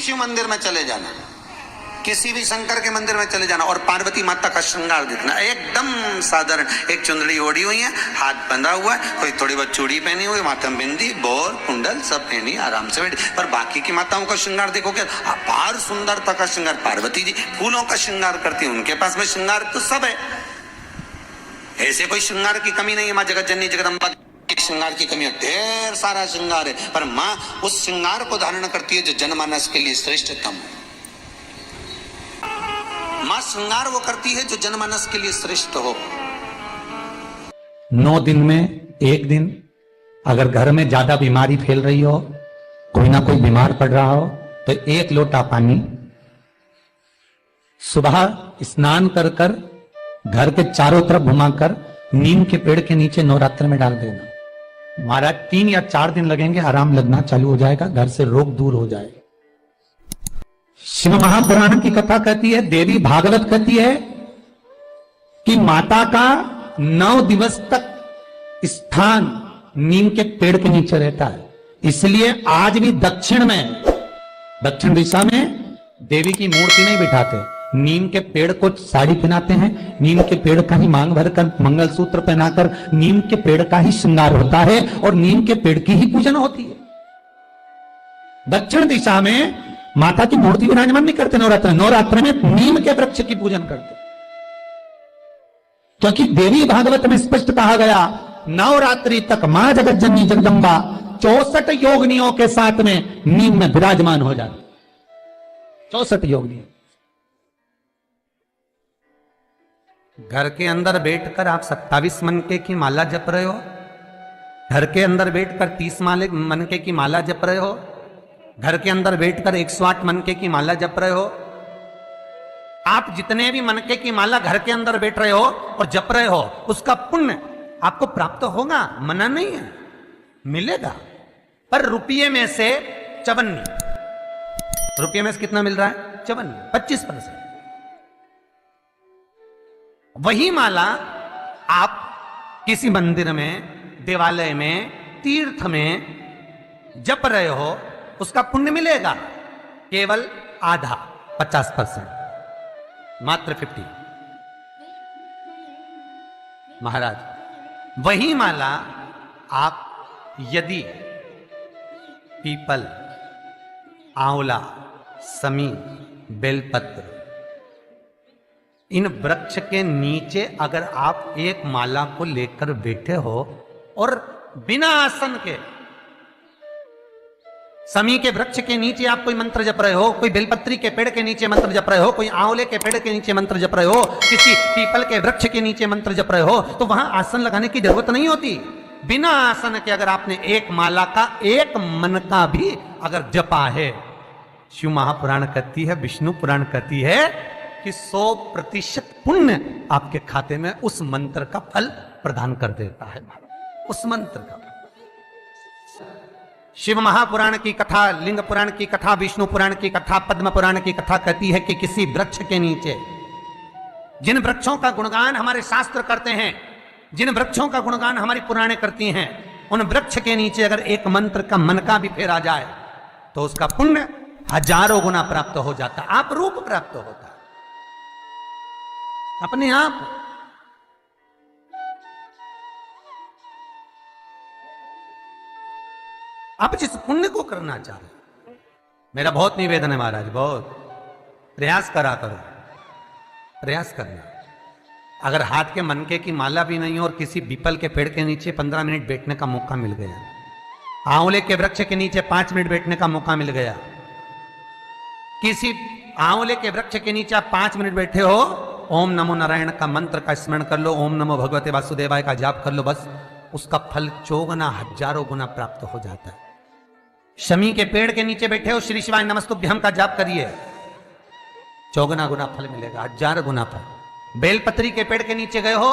शिव मंदिर में चले जाना, किसी भी शंकर के मंदिर में चले जाना और पार्वती माता का श्रृंगार देखना, एकदम साधारण, एक चुंदड़ी ओढ़ी हुई है, हाथ बंधा हुआ है, कोई थोड़ी बहुत चूड़ी पहनी हुई, माथा में बिंदी, बोर, कुंडल सब पहनी, आराम से बैठी। पर बाकी की माताओं का श्रृंगार देखोगे, अपार सुंदरता का श्रृंगार पार्वती जी फूलों का श्रृंगार करती है, उनके पास में श्रृंगार तो सब है, ऐसे कोई श्रृंगार की कमी नहीं है। माँ जगत जननी जगदम्बा श्रृंगार की कमी है, ढेर सारा श्रृंगार है, पर माँ उस श्रृंगार को धारण करती है जो जनमानस के लिए श्रेष्ठतम है। मां श्रृंगार वो करती है जो जनमानस के लिए श्रेष्ठ हो। 9 दिन में एक दिन अगर घर में ज्यादा बीमारी फैल रही हो, कोई ना कोई बीमार पड़ रहा हो, तो 1 लोटा पानी सुबह स्नान कर कर घर के चारों तरफ घुमाकर नीम के पेड़ के नीचे नवरात्र में डाल देना। महाराज 3 या 4 दिन लगेंगे, आराम लगना चालू हो जाएगा, घर से रोग दूर हो जाएगा। शिव महापुराण की कथा कहती है, देवी भागवत कहती है कि माता का 9 दिवस तक स्थान नीम के पेड़ के नीचे रहता है। इसलिए आज भी दक्षिण दिशा में देवी की मूर्ति नहीं बिठाते, नीम के पेड़ को साड़ी पहनाते हैं, नीम के पेड़ का ही मांग भरकर मंगलसूत्र पहनाकर नीम के पेड़ का ही श्रृंगार होता है और नीम के पेड़ की ही पूजन होती है। दक्षिण दिशा में माता की मूर्ति विराजमान नहीं करते नवरात्र में नीम के वृक्ष की पूजन करते, क्योंकि देवी भागवत में स्पष्ट कहा गया, नवरात्रि तक मां जगत जननी जगदम्बा 64 योगिनियों के साथ में नीम में विराजमान हो जाती। 64 योगिनी। घर के अंदर बैठकर आप 27 मनके की माला जप रहे हो, घर के अंदर बैठकर 30 मनके की माला जप रहे हो, घर के अंदर बैठकर 108 मनके की माला जप रहे हो। आप जितने भी मनके की माला घर के अंदर बैठ रहे हो और जप रहे हो, उसका पुण्य आपको प्राप्त होगा, मना नहीं है, मिलेगा। पर रुपये में से 54, रुपये में से कितना मिल रहा है? 54, 25%। वही माला आप किसी मंदिर में, देवालय में, तीर्थ में जप रहे हो, उसका पुण्य मिलेगा केवल आधा, 50%, मात्र 50। महाराज वही माला आप यदि पीपल, आंवला, समी, बेलपत्र, इन वृक्ष के नीचे अगर आप एक माला को लेकर बैठे हो और बिना आसन के, समी के वृक्ष के नीचे आप कोई मंत्र जप रहे हो, कोई बेलपत्री के पेड़ के नीचे मंत्र जप रहे हो, कोई आंवले के पेड़ के नीचे मंत्र जप रहे हो, किसी पीपल के वृक्ष के नीचे मंत्र जप रहे हो, तो वहां आसन लगाने की जरूरत नहीं होती। बिना आसन के अगर आपने एक माला का एक मन का भी अगर जपा है, शिव महापुराण कहती है, विष्णु पुराण कहती है कि 100% पुण्य आपके खाते में उस मंत्र का फल प्रदान कर देता है। उस मंत्र का शिव महापुराण की कथा, लिंग पुराण की कथा, विष्णु पुराण की कथा, पद्म पुराण की कथा कहती है कि किसी वृक्ष के नीचे, जिन वृक्षों का गुणगान हमारे शास्त्र करते हैं, जिन वृक्षों का गुणगान हमारी पुराणे करती हैं, उन वृक्ष के नीचे अगर एक मंत्र का मन का भी फेरा जाए तो उसका पुण्य हजारों गुना प्राप्त हो जाता, आप रूप प्राप्त होता अपने आप। आप जिस पुण्य को करना चाह रहे, मेरा बहुत निवेदन है महाराज, बहुत प्रयास करा करो, प्रयास करना। अगर हाथ के मनके की माला भी नहीं हो और किसी पीपल के पेड़ के नीचे 15 मिनट बैठने का मौका मिल गया, आंवले के वृक्ष के नीचे 5 मिनट बैठने का मौका मिल गया, किसी आंवले के वृक्ष के नीचे आप 5 मिनट बैठे हो, ओम नमो नारायण का मंत्र का स्मरण कर लो, ओम नमो भगवते वासुदेवाय का जाप कर लो, बस उसका फल 4 गुना, हजारों गुना प्राप्त हो जाता है। शमी के पेड़ के नीचे बैठे हो, श्री शिवाय नमस्तुभ्यम का जाप करिए, 4 गुना फल मिलेगा, 1000 गुना फल। बेलपत्री के पेड़ के नीचे गए हो,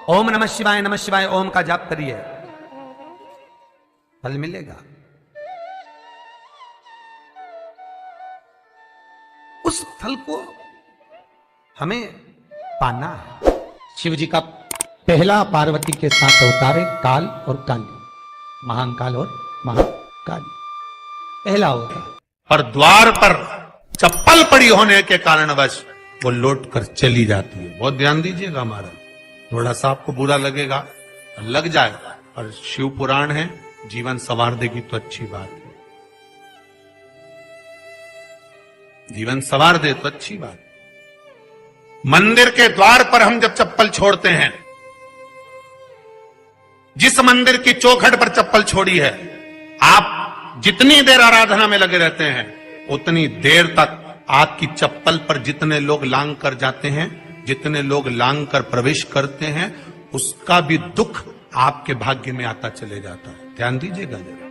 ओम नमः शिवाय ओम का जाप करिए, फल मिलेगा। उस फल को हमें पाना है। शिव जी का पहला पार्वती के साथ अवतारे काल और काली, महाकाल और महाकाली, पहला होता पर द्वार पर चप्पल पड़ी होने के कारणवश वो लौट कर चली जाती है। बहुत ध्यान दीजिएगा महाराज, थोड़ा सा आपको बुरा लगेगा, लग जाएगा, और शिव पुराण है, जीवन संवार देगी तो अच्छी बात है, जीवन संवार दे तो अच्छी बात। मंदिर के द्वार पर हम जब चप्पल छोड़ते हैं, जिस मंदिर की चौखट पर चप्पल छोड़ी है, आप जितनी देर आराधना में लगे रहते हैं उतनी देर तक आपकी चप्पल पर जितने लोग लांग कर जाते हैं, जितने लोग लांग कर प्रवेश करते हैं, उसका भी दुख आपके भाग्य में आता चले जाता है। ध्यान दीजिएगा जरा,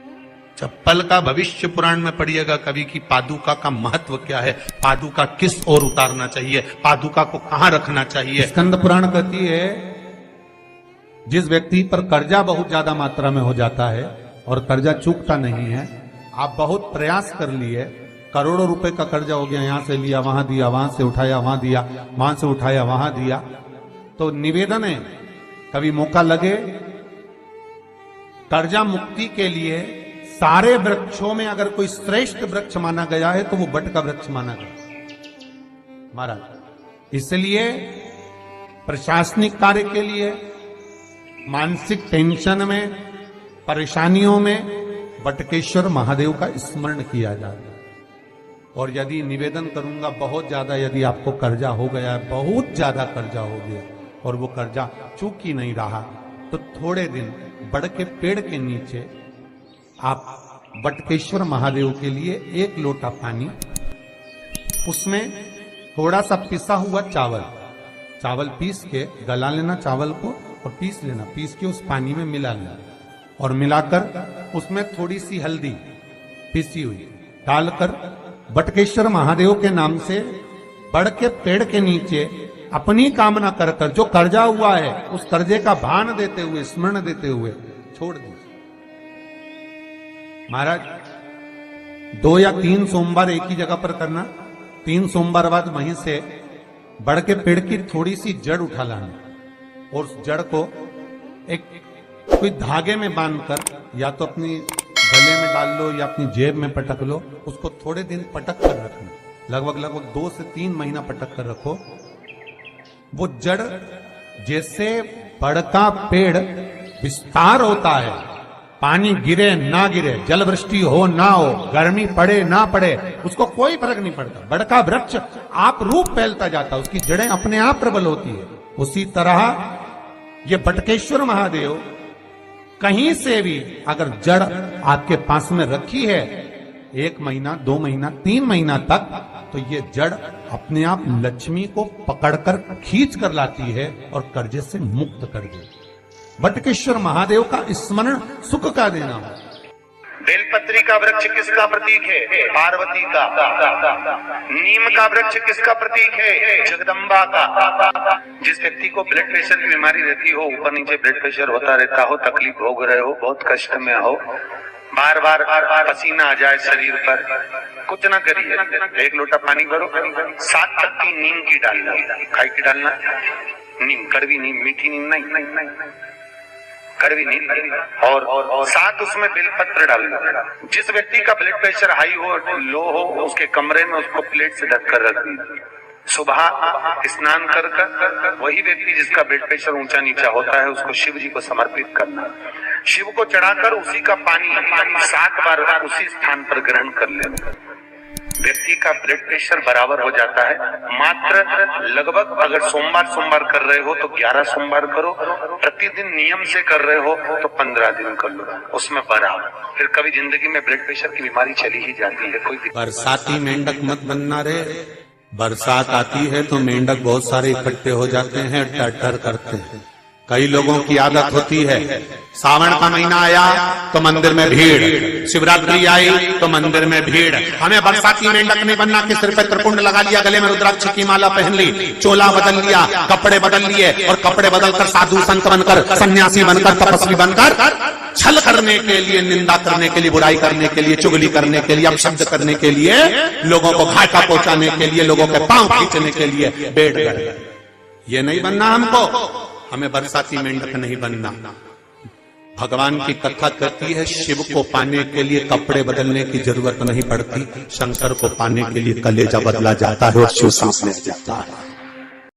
चप्पल का भविष्य पुराण में पढ़िएगा कभी कि पादुका का महत्व क्या है, पादुका किस ओर उतारना चाहिए, पादुका को कहां रखना चाहिए। स्कंद पुराण कहती है जिस व्यक्ति पर कर्जा बहुत ज्यादा मात्रा में हो जाता है और कर्जा चूकता नहीं है, आप बहुत प्रयास कर लिए, करोड़ों रुपए का कर्जा हो गया, यहां से लिया वहां दिया, वहां से उठाया वहां दिया, वहां से उठाया वहां दिया, तो निवेदन है कभी मौका लगे कर्जा मुक्ति के लिए सारे वृक्षों में अगर कोई श्रेष्ठ वृक्ष माना गया है तो वो बट का वृक्ष माना गया महाराज। इसलिए प्रशासनिक कार्य के लिए, मानसिक टेंशन में, परेशानियों में बटकेश्वर महादेव का स्मरण किया जाता है। और यदि निवेदन करूंगा बहुत ज्यादा, यदि आपको कर्जा हो गया है, बहुत ज्यादा कर्जा हो गया और वो कर्जा चूक ही नहीं रहा, तो थोड़े दिन बड़ के पेड़ के नीचे आप बटकेश्वर महादेव के लिए 1 लोटा पानी, उसमें थोड़ा सा पिसा हुआ चावल पीस के गला लेना चावल को और पीस लेना, पीस के उस पानी में मिला लेना और मिलाकर उसमें थोड़ी सी हल्दी पिसी हुई डालकर बटकेश्वर महादेव के नाम से बड़ के पेड़ के नीचे अपनी कामना कर कर जो कर्जा हुआ है उस कर्जे का भान देते हुए, स्मरण देते हुए छोड़ दीजिए। महाराज 2 या 3 सोमवार एक ही जगह पर करना, 3 सोमवार बाद वहीं से बड़ के पेड़ की थोड़ी सी जड़ उठा लाना और उस जड़ को एक कोई धागे में बांधकर या तो अपनी गले में डाल लो या अपनी जेब में पटक लो, उसको थोड़े दिन पटक कर रखना, लगभग 2 से 3 महीना पटक कर रखो। वो जड़ जैसे बड़ का पेड़ विस्तार होता है, पानी गिरे ना गिरे, जल वृष्टि हो ना हो, गर्मी पड़े ना पड़े, उसको कोई फर्क नहीं पड़ता, बड़ का वृक्ष आप रूप फैलता जाता, उसकी जड़ें अपने आप प्रबल होती है। उसी तरह ये बटकेश्वर महादेव कहीं से भी अगर जड़ आपके पास में रखी है 1 महीना, 2 महीना, 3 महीना तक, तो ये जड़ अपने आप लक्ष्मी को पकड़कर खींच कर लाती है और कर्जे से मुक्त कर देती। बटकेश्वर महादेव का स्मरण सुख का देना हो। बेलपत्री का वृक्ष किसका प्रतीक है? पार्वती का। नीम का वृक्ष किसका प्रतीक है? जगदम्बा का। जिस व्यक्ति को ब्लड प्रेशर की बीमारी रहती हो, ऊपर नीचे ब्लड प्रेशर होता रहता हो, तकलीफ भोग रहे हो, बहुत कष्ट में हो, बार बार पसीना आ जाए शरीर पर, कुछ ना करिए, 1 लोटा पानी भरो, 7 पत्ती नीम की डालना, खाई की डालना, नीम, कड़वी नीम, मीठी नीम नहीं, कड़वी नीम, और साथ उसमें बेलपत्र डालना। जिस व्यक्ति का ब्लड प्रेशर हाई हो, लो हो, उसके कमरे में उसको प्लेट से ढक कर रख दीजिए। सुबह स्नान कर वही व्यक्ति जिसका ब्लड प्रेशर ऊंचा नीचा होता है उसको शिव जी को समर्पित करना, शिव को चढ़ाकर उसी का पानी 7 बार उसी स्थान पर ग्रहण कर लेना। व्यक्ति का ब्लड प्रेशर बराबर हो जाता है। मात्र लगभग अगर सोमवार कर रहे हो तो 11 सोमवार करो, प्रतिदिन नियम से कर रहे हो तो 15 दिन कर लो, उसमें बराबर। फिर कभी जिंदगी में ब्लड प्रेशर की बीमारी चली ही जाती है। कोई बरसाती मेंढक मत बनना रे, बरसात आती है तो मेंढक बहुत सारे इकट्ठे हो जाते हैं, टर करते हैं। कई लोगों की आदत होती है, सावन का महीना आया तो मंदिर में भीड़, शिवरात्रि आई तो मंदिर में भीड़। हमें बरसाती मेंढक नहीं बनना कि सिर पे त्रिपुंड लगा लिया, गले में रुद्राक्ष की माला पहन ली, चोला बदल लिया, कपड़े बदल लिए और कपड़े बदलकर साधु संत बनकर, सन्यासी बनकर, तपस्वी बनकर छल करने के लिए, निंदा करने के लिए, बुराई करने के लिए, चुगली करने के लिए, अपशब्द करने के लिए, लोगों को घाटा पहुंचाने के लिए, लोगों के पांव खींचने के लिए बैठ गए। ये नहीं बनना हमको, हमें बरसाती मेंढक नहीं बनना। भगवान की कथा कहती है शिव को पाने के लिए कपड़े बदलने की जरूरत नहीं पड़ती, शंकर को पाने के लिए कलेजा बदला जाता है और शिव सांस लिया जाता है।